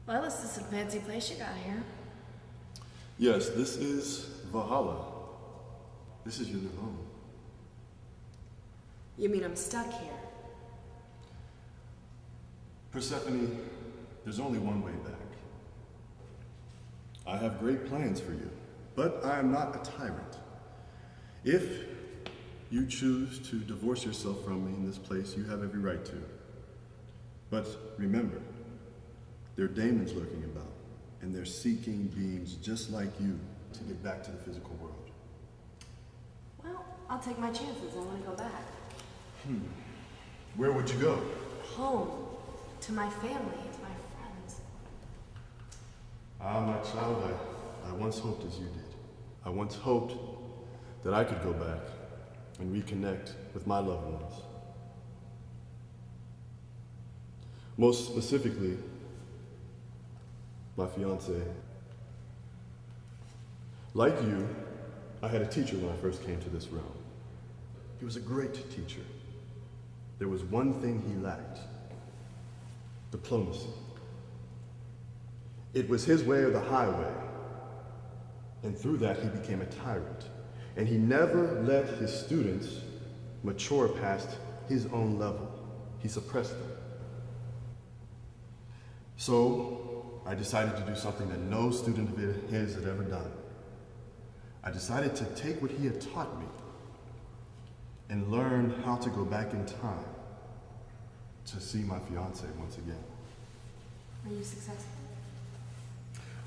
Well, this is some fancy place you got here. Yes, this is Valhalla. This is your new home. You mean I'm stuck here? Persephone, there's only one way back. I have great plans for you, but I am not a tyrant. If you choose to divorce yourself from me in this place, you have every right to. But remember, there are demons lurking about, and they're seeking beings just like you to get back to the physical world. Well, I'll take my chances. I want to go back. Where would you go? Home. To my family. To my friends. Ah, my child, I once hoped as you did. I once hoped that I could go back and reconnect with my loved ones. Most specifically, my fiancée. Like you, I had a teacher when I first came to this realm. He was a great teacher. There was one thing he lacked: diplomacy. It was his way or the highway. And through that, he became a tyrant. And he never let his students mature past his own level. He suppressed them. So I decided to do something that no student of his had ever done. I decided to take what he had taught me and learn how to go back in time to see my fiancée once again. Are you successful?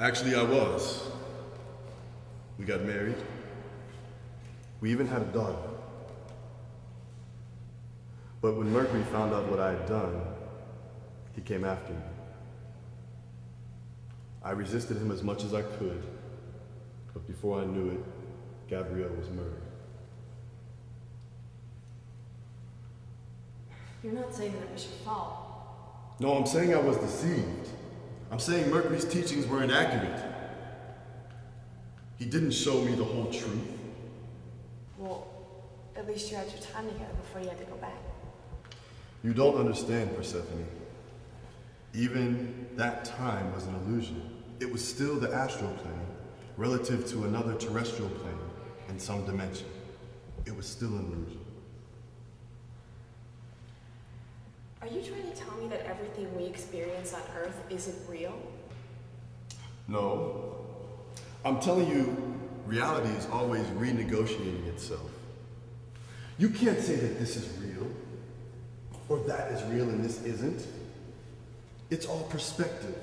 Actually, I was. We got married. We even had a daughter. But when Mercury found out what I had done, he came after me. I resisted him as much as I could, but before I knew it, Gabrielle was murdered. You're not saying that it was your fault. No, I'm saying I was deceived. I'm saying Mercury's teachings were inaccurate. He didn't show me the whole truth. Well, at least you had your time together before you had to go back. You don't understand, Persephone. Even that time was an illusion. It was still the astral plane, relative to another terrestrial plane in some dimension. It was still an illusion. Are you trying to tell me that everything we experience on Earth isn't real? No. I'm telling you, reality is always renegotiating itself. You can't say that this is real, or that is real and this isn't. It's all perspective,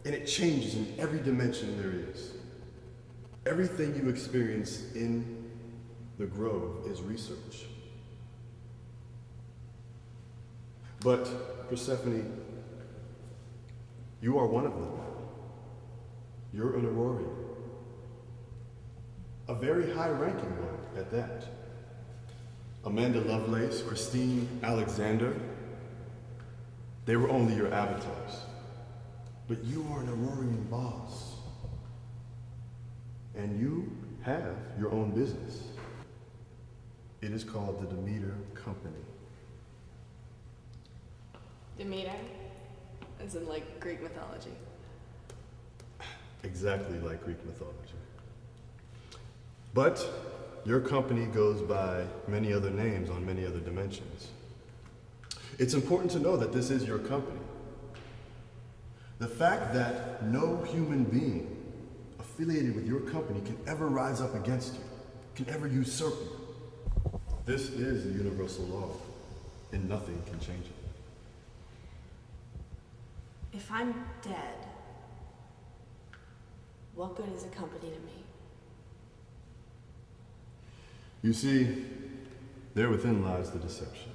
and it changes in every dimension there is. Everything you experience in the Grove is research. But, Persephone, you are one of them. You're an Aurorian. A very high-ranking one at that. Amanda Lovelace, Christine Alexander, they were only your avatars. But you are an Aurorian boss. And you have your own business. It is called the Demeter Company. Demeter? As in, like, Greek mythology. Exactly like Greek mythology. But your company goes by many other names on many other dimensions. It's important to know that this is your company. The fact that no human being affiliated with your company can ever rise up against you, can ever usurp you. This is the universal law, and nothing can change it. If I'm dead, what good is a company to me? You see, there within lies the deception.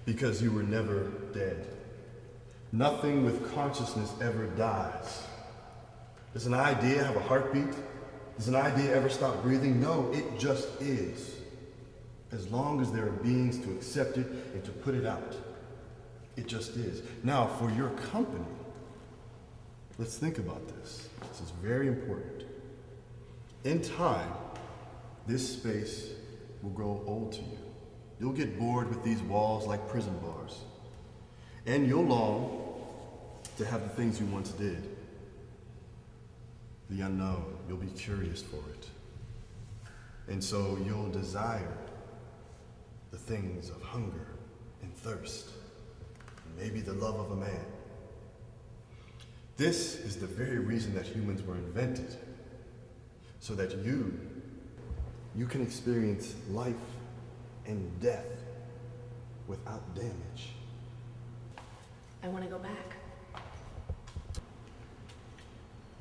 Because you were never dead. Nothing with consciousness ever dies. Does an idea have a heartbeat? Does an idea ever stop breathing? No, it just is. As long as there are beings to accept it and to put it out. It just is. Now, for your company, let's think about this. This is very important. In time, this space will grow old to you. You'll get bored with these walls like prison bars. And you'll long to have the things you once did. The unknown, you'll be curious for it. And so you'll desire the things of hunger and thirst, and maybe the love of a man. This is the very reason that humans were invented, so that you can experience life and death without damage. I want to go back.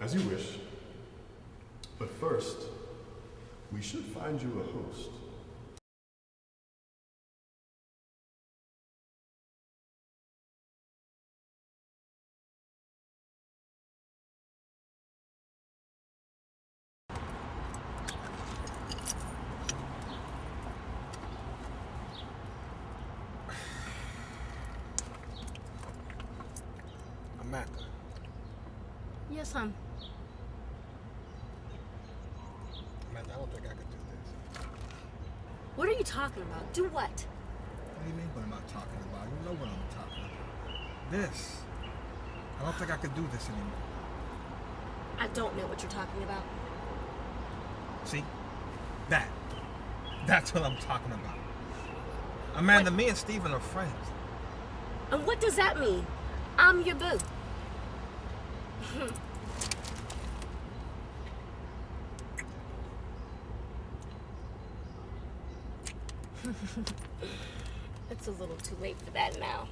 As you wish. But first, we should find you a host. Amanda. Yes, hon. Amanda, I don't think I could do this. What are you talking about? Do what? What do you mean what am I talking about? You know what I'm talking about. This. I don't think I could do this anymore. I don't know what you're talking about. See? That's what I'm talking about. Amanda, me and Steven are friends. And what does that mean? I'm your boo. It's a little too late for that now.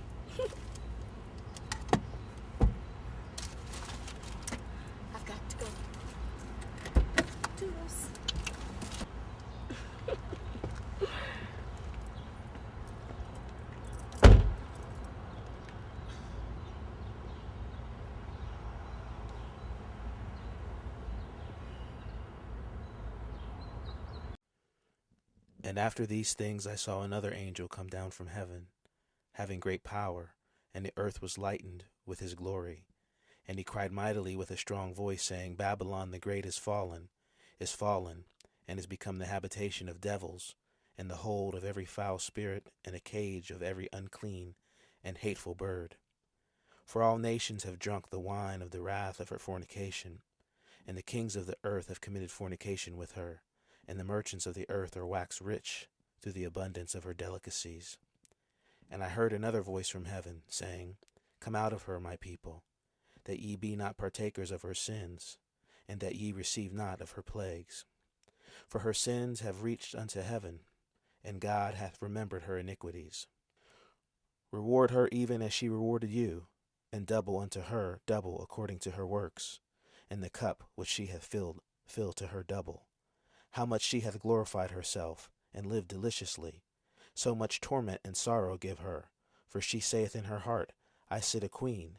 I've got to go. Toodles. And after these things I saw another angel come down from heaven, having great power, and the earth was lightened with his glory. And he cried mightily with a strong voice, saying, Babylon the great is fallen, and is become the habitation of devils, and the hold of every foul spirit, and a cage of every unclean and hateful bird. For all nations have drunk the wine of the wrath of her fornication, and the kings of the earth have committed fornication with her, and the merchants of the earth are waxed rich through the abundance of her delicacies. And I heard another voice from heaven, saying, Come out of her, my people, that ye be not partakers of her sins, and that ye receive not of her plagues. For her sins have reached unto heaven, and God hath remembered her iniquities. Reward her even as she rewarded you, and double unto her double according to her works, and the cup which she hath filled, fill to her double. How much she hath glorified herself, and lived deliciously, so much torment and sorrow give her. For she saith in her heart, I sit a queen,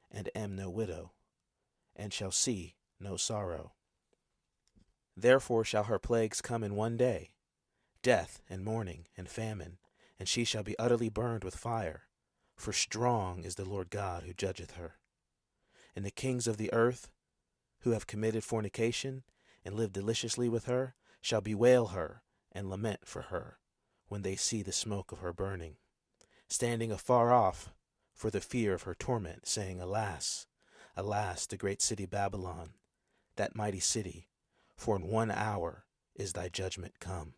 and am no widow, and shall see no sorrow. Therefore shall her plagues come in one day, death, and mourning, and famine, and she shall be utterly burned with fire. For strong is the Lord God who judgeth her. And the kings of the earth, who have committed fornication, and lived deliciously with her, shall bewail her, and lament for her, when they see the smoke of her burning, standing afar off for the fear of her torment, saying, Alas, alas, the great city Babylon, that mighty city, for in 1 hour is thy judgment come.